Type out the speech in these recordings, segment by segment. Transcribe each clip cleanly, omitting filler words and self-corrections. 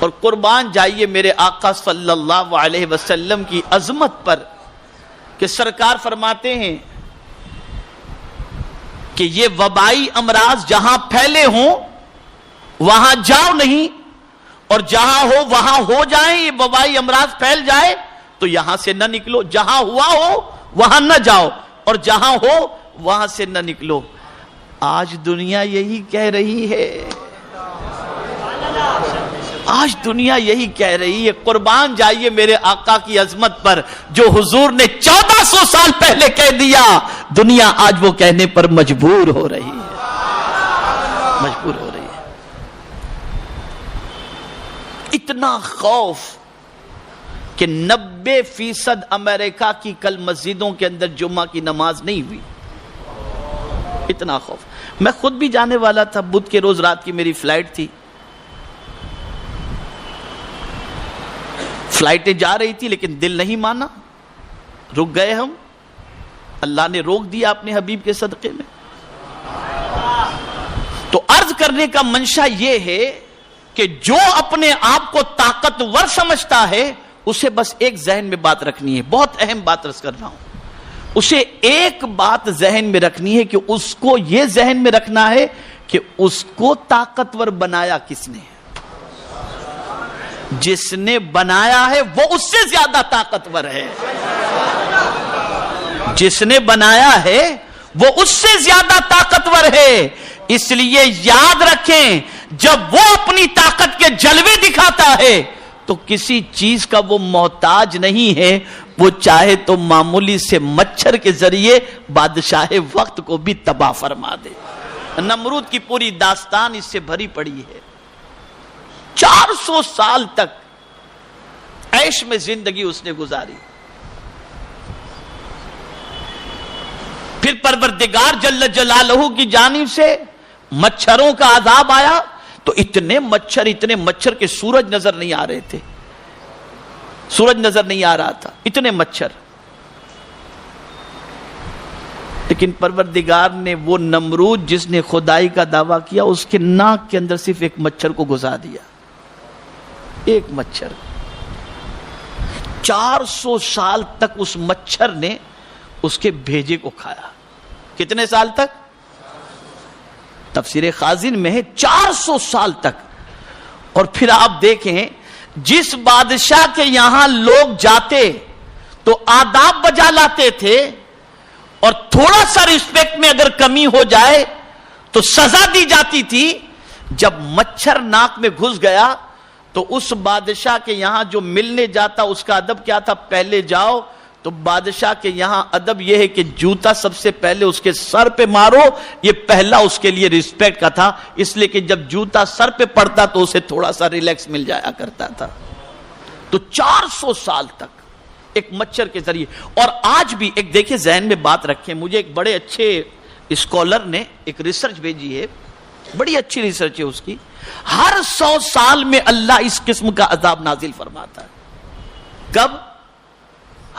اور قربان جائیے میرے آقا صلی اللہ علیہ وسلم کی عظمت پر کہ سرکار فرماتے ہیں کہ یہ وبائی امراض جہاں پھیلے ہوں وہاں جاؤ نہیں، اور جہاں ہو وہاں ہو جائیں، یہ وبائی امراض پھیل جائے تو یہاں سے نہ نکلو، جہاں ہوا ہو وہاں نہ جاؤ اور جہاں ہو وہاں سے نہ نکلو۔ آج دنیا یہی کہہ رہی ہے، آج دنیا یہی کہہ رہی ہے۔ قربان جائیے میرے آقا کی عظمت پر، جو حضور نے 1400 سال پہلے کہہ دیا، دنیا آج وہ کہنے پر مجبور ہو رہی ہے، مجبور ہو رہی ہے۔ اتنا خوف کہ 90% امریکہ کی کل مسجدوں کے اندر جمعہ کی نماز نہیں ہوئی، اتنا خوف۔ میں خود بھی جانے والا تھا، بدھ کے روز رات کی میری فلائٹ تھی، فلائٹیں جا رہی تھی لیکن دل نہیں مانا، رک گئے ہم، اللہ نے روک دیا اپنے حبیب کے صدقے میں۔ تو عرض کرنے کا منشا یہ ہے کہ جو اپنے آپ کو طاقتور سمجھتا ہے اسے بس ایک ذہن میں بات رکھنی ہے، بہت اہم بات عرض کر رہا ہوں، اسے ایک بات ذہن میں رکھنی ہے کہ اس کو یہ ذہن میں رکھنا ہے کہ اس کو طاقتور بنایا کس نے؟ جس نے بنایا ہے وہ اس سے زیادہ طاقتور ہے، جس نے بنایا ہے وہ اس سے زیادہ طاقتور ہے۔ اس لیے یاد رکھیں، جب وہ اپنی طاقت کے جلوے دکھاتا ہے تو کسی چیز کا وہ محتاج نہیں ہے، وہ چاہے تو معمولی سے مچھر کے ذریعے بادشاہ وقت کو بھی تباہ فرما دے۔ نمرود کی پوری داستان اس سے بھری پڑی ہے۔ 400 سال تک عیش میں زندگی اس نے گزاری، پھر پروردگار جل جلالہ کی جانب سے مچھروں کا عذاب آیا تو اتنے مچھر کہ سورج نظر نہیں آ رہے تھے، سورج نظر نہیں آ رہا تھا، اتنے مچھر۔ لیکن پروردگار نے وہ نمرود جس نے خدائی کا دعویٰ کیا، اس کے ناک کے اندر صرف ایک مچھر کو گھسا دیا، ایک مچھر۔ 400 سال تک اس مچھر نے اس کے بھیجے کو کھایا۔ کتنے سال تک؟ تفسیر خازن میں ہے 400 سال تک۔ اور پھر آپ دیکھیں، جس بادشاہ کے یہاں لوگ جاتے تو آداب بجا لاتے تھے، اور تھوڑا سا رسپیکٹ میں اگر کمی ہو جائے تو سزا دی جاتی تھی۔ جب مچھر ناک میں گھس گیا تو اس بادشاہ کے یہاں جو ملنے جاتا اس کا ادب کیا تھا؟ پہلے جاؤ تو بادشاہ کے یہاں ادب یہ ہے کہ جوتا سب سے پہلے اس کے سر پہ مارو، یہ پہلا اس کے لیے رسپیکٹ کا تھا، اس لیے کہ جب جوتا سر پہ پڑتا تو اسے تھوڑا سا ریلیکس مل جایا کرتا تھا۔ تو 400 سال تک ایک مچھر کے ذریعے۔ اور آج بھی ایک دیکھیں، ذہن میں بات رکھیں، مجھے ایک بڑے اچھے اسکالر نے ایک ریسرچ بھیجی ہے، بڑی اچھی ریسرچ ہے اس کی۔ ہر 100 سال میں اللہ اس قسم کا عذاب نازل فرماتا ہے۔ کب؟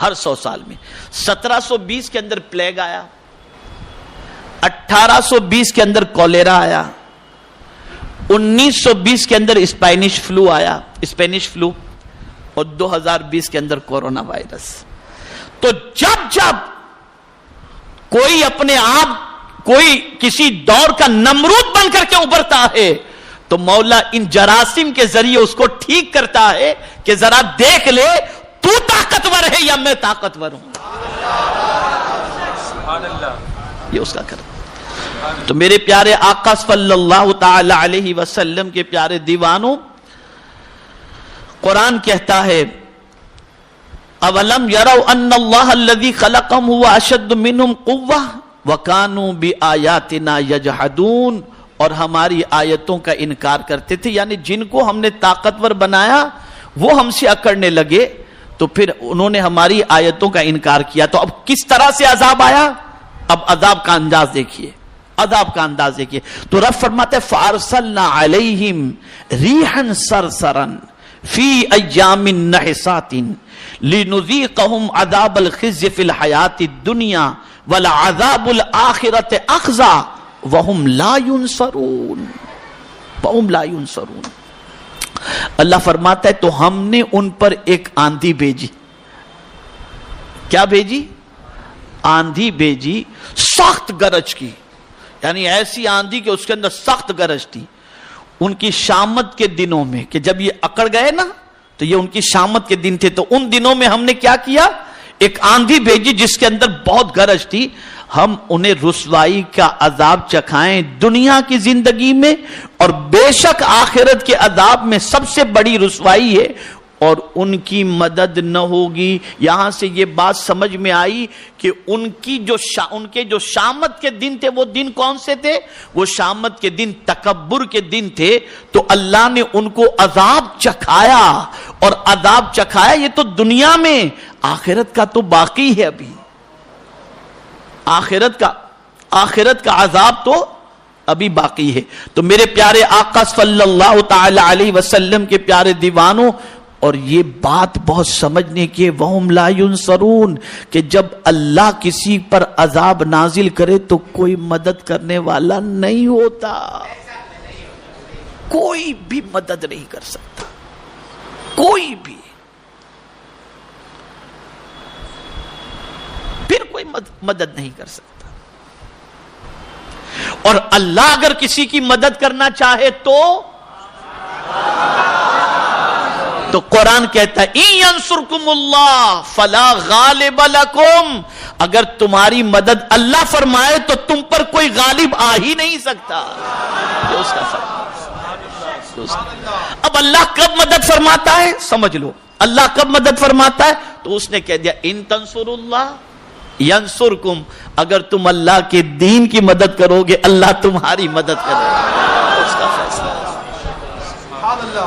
ہر 100 سال میں۔ 1720 کے اندر پلیگ آیا، 1820 کے اندر کولیرا آیا، 1920 کے اندر اسپینش فلو آیا، اسپینش فلو، اور 2020 کے اندر کورونا وائرس۔ تو جب کوئی اپنے آپ کوئی کسی دور کا نمرود بن کر کے ابھرتا ہے تو مولا ان جراثیم کے ذریعے اس کو ٹھیک کرتا ہے کہ ذرا دیکھ لے تو طاقتور ہے یا میں طاقتور ہوں۔ یہ اس کا کرتا۔ تو میرے پیارے آقا صلی اللہ تعالی علیہ وسلم کے پیارے دیوانوں، قرآن کہتا ہے اولم یروا ان اللہ الذی خلقهم هو اشد منهم قوة وكانوا بآیاتنا یجحدون، اور ہماری آیتوں کا انکار کرتے تھے، یعنی جن کو ہم نے طاقتور بنایا وہ ہم سے اکڑنے لگے تو پھر انہوں نے ہماری آیتوں کا انکار کیا۔ تو اب کس طرح سے عذاب آیا؟ اب عذاب کا انداز دیکھیے، عذاب کا انداز دیکھیے۔ تو رب فرماتے فارسلنا علیہم ریحا صرصرا فی ایام نحسات لنذیقہم عذاب الخزی فی الحیاۃ الدنیا ولعذاب الآخرۃ اخزی وہم لا ینصرون، وہم لا ینصرون۔ اللہ فرماتا ہے تو ہم نے ان پر ایک آندھی بھیجی. کیا بھیجی؟ آندھی بھیجی سخت گرج کی، یعنی ایسی آندھی کہ اس کے اندر سخت گرج تھی. ان کی شامت کے دنوں میں، کہ جب یہ اکڑ گئے نا تو یہ ان کی شامت کے دن تھے، تو ان دنوں میں ہم نے کیا کیا؟ ایک آندھی بھیجی جس کے اندر بہت گرج تھی. ہم انہیں رسوائی کا عذاب چکھائیں دنیا کی زندگی میں، اور بے شک آخرت کے عذاب میں سب سے بڑی رسوائی ہے اور ان کی مدد نہ ہوگی. یہاں سے یہ بات سمجھ میں آئی کہ ان کے جو شامت کے دن تھے وہ دن کون سے تھے؟ وہ شامت کے دن تکبر کے دن تھے. تو اللہ نے ان کو عذاب چکھایا، اور عذاب چکھایا یہ تو دنیا میں، آخرت کا تو باقی ہے. ابھی آخرت کا عذاب تو ابھی باقی ہے. تو میرے پیارے آقا صلی اللہ تعالی علیہ وسلم کے پیارے دیوانوں، اور یہ بات بہت سمجھنے کی، وَهُمْ لَا يُنصَرُونَ، کہ جب اللہ کسی پر عذاب نازل کرے تو کوئی مدد کرنے والا نہیں ہوتا، کوئی بھی مدد نہیں کر سکتا، کوئی بھی. پھر کوئی مدد نہیں کر سکتا. اور اللہ اگر کسی کی مدد کرنا چاہے تو قرآن کہتا ہے اِن يَنْصُرْكُمُ اللَّهُ فَلَا غَالِبَ لَكُمْ، اگر تمہاری مدد اللہ فرمائے تو تم پر کوئی غالب آ ہی نہیں سکتا. یہ اس کا فرمان. اب اللہ کب مدد فرماتا ہے سمجھ لو. اللہ کب مدد فرماتا ہے تو اس نے کہہ دیا ان تنصروا اللہ ینصرکم، اگر تم اللہ کے دین کی مدد کرو گے اللہ تمہاری مدد کرے گا. اس کا فیصلہ.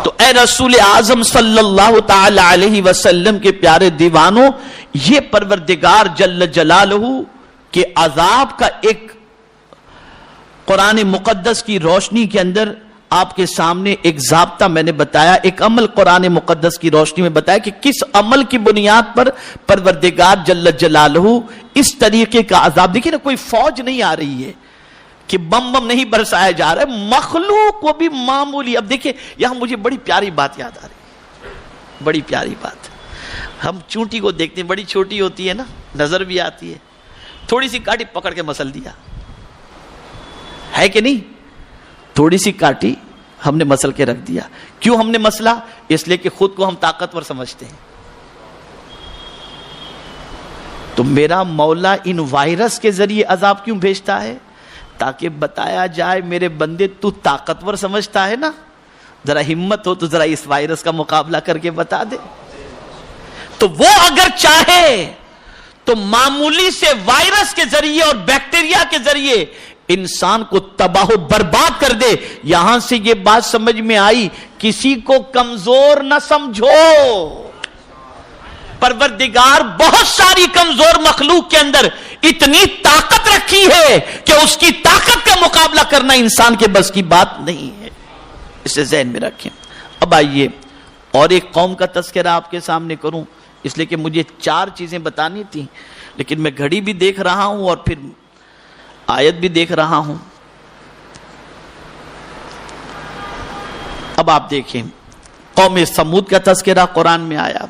تو اے رسول اعظم صلی اللہ تعالی علیہ وسلم کے پیارے دیوانوں، یہ پروردگار جل جلالہ کے عذاب کا ایک قرآن مقدس کی روشنی کے اندر آپ کے سامنے ایک ضابطہ میں نے بتایا، ایک عمل قرآن مقدس کی روشنی میں بتایا کہ کس عمل کی بنیاد پر پروردگار جل جلالہ اس طریقے کا عذاب. دیکھیں نا، کوئی فوج نہیں آ رہی ہے کہ بم نہیں برسایا جا رہا ہے، مخلوق کو بھی معمولی. اب دیکھیں یہاں مجھے بڑی پیاری بات یاد آ رہی ہے، بڑی پیاری بات. ہم چونٹی کو دیکھتے ہیں، بڑی چھوٹی ہوتی ہے نا، نظر بھی آتی ہے، تھوڑی سی کاٹی پکڑ کے مسل دیا ہے کہ نہیں؟ تھوڑی سی کاٹی ہم نے مسل کے رکھ دیا. کیوں ہم نے مسلا؟ اس لیے کہ خود کو ہم طاقتور سمجھتے ہیں. تو میرا مولا ان وائرس کے ذریعے عذاب کیوں بھیجتا ہے؟ تاکہ بتایا جائے میرے بندے تو طاقتور سمجھتا ہے نا، ذرا ہمت ہو تو ذرا اس وائرس کا مقابلہ کر کے بتا دے. تو وہ اگر چاہے تو معمولی سے وائرس کے ذریعے اور بیکٹیریا کے ذریعے انسان کو تباہ و برباد کر دے. یہاں سے یہ بات سمجھ میں آئی، کسی کو کمزور نہ سمجھو. پروردگار بہت ساری کمزور مخلوق کے اندر اتنی طاقت رکھی ہے کہ اس کی طاقت کا مقابلہ کرنا انسان کے بس کی بات نہیں ہے. اسے ذہن میں رکھیں. اب آئیے اور ایک قوم کا تذکرہ آپ کے سامنے کروں، اس لیے کہ مجھے 4 چیزیں بتانی تھی، لیکن میں گھڑی بھی دیکھ رہا ہوں اور پھر آیت بھی دیکھ رہا ہوں. اب آپ دیکھیں قوم سمود کا تذکرہ قرآن میں آیا.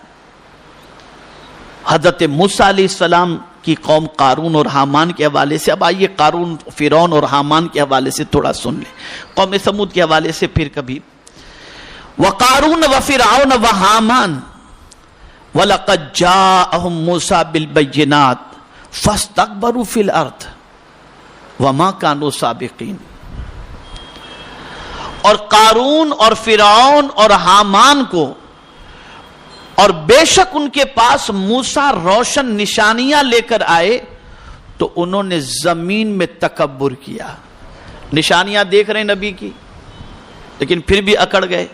حضرت موسیٰ علیہ السلام کی قوم قارون اور حامان کے حوالے سے. اب آئیے قارون، فرعون اور حامان کے حوالے سے تھوڑا سن لیں. قوم سمود کے حوالے سے پھر کبھی. وقارون وفرعون وحامان وَلَقَدْ جَاءَهُمْ مُوسَىٰ بِالْبَيِّنَاتِ فَاسْتَكْبَرُوا فِي الْأَرْضِ وَمَا كَانُوا سَابِقِينَ. اور قارون اور فرعون اور حامان کو، اور بے شک ان کے پاس موسیٰ روشن نشانیاں لے کر آئے تو انہوں نے زمین میں تکبر کیا. نشانیاں دیکھ رہے نبی کی لیکن پھر بھی اکڑ گئے،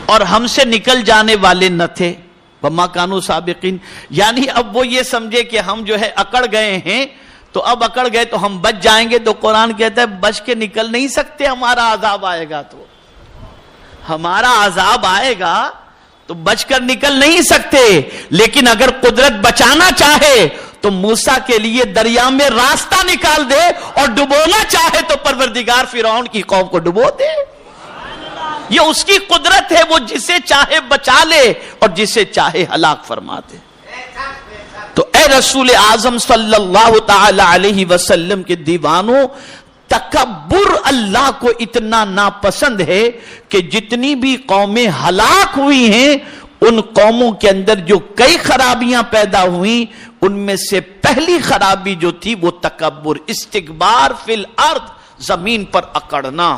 اور ہم سے نکل جانے والے نہ تھے. وَمَا كَانُوا سَابِقِينَ، یعنی اب وہ یہ سمجھے کہ ہم جو ہے اکڑ گئے ہیں تو اب اکڑ گئے تو ہم بچ جائیں گے. تو قرآن کہتا ہے بچ کے نکل نہیں سکتے، ہمارا عذاب آئے گا تو ہمارا عذاب آئے گا تو بچ کر نکل نہیں سکتے. لیکن اگر قدرت بچانا چاہے تو موسیٰ کے لیے دریا میں راستہ نکال دے، اور ڈبونا چاہے تو پروردگار فرعون کی قوم کو ڈبو دے۔ یہ اس کی قدرت ہے، وہ جسے چاہے بچا لے اور جسے چاہے ہلاک فرما دے۔ تو اے رسول اعظم صلی اللہ تعالی علیہ وسلم کے دیوانوں، تکبر اللہ کو اتنا ناپسند ہے کہ جتنی بھی قومیں ہلاک ہوئی ہیں، ان قوموں کے اندر جو کئی خرابیاں پیدا ہوئیں، ان میں سے پہلی خرابی جو تھی وہ تکبر، استکبار فی الارض، زمین پر اکڑنا۔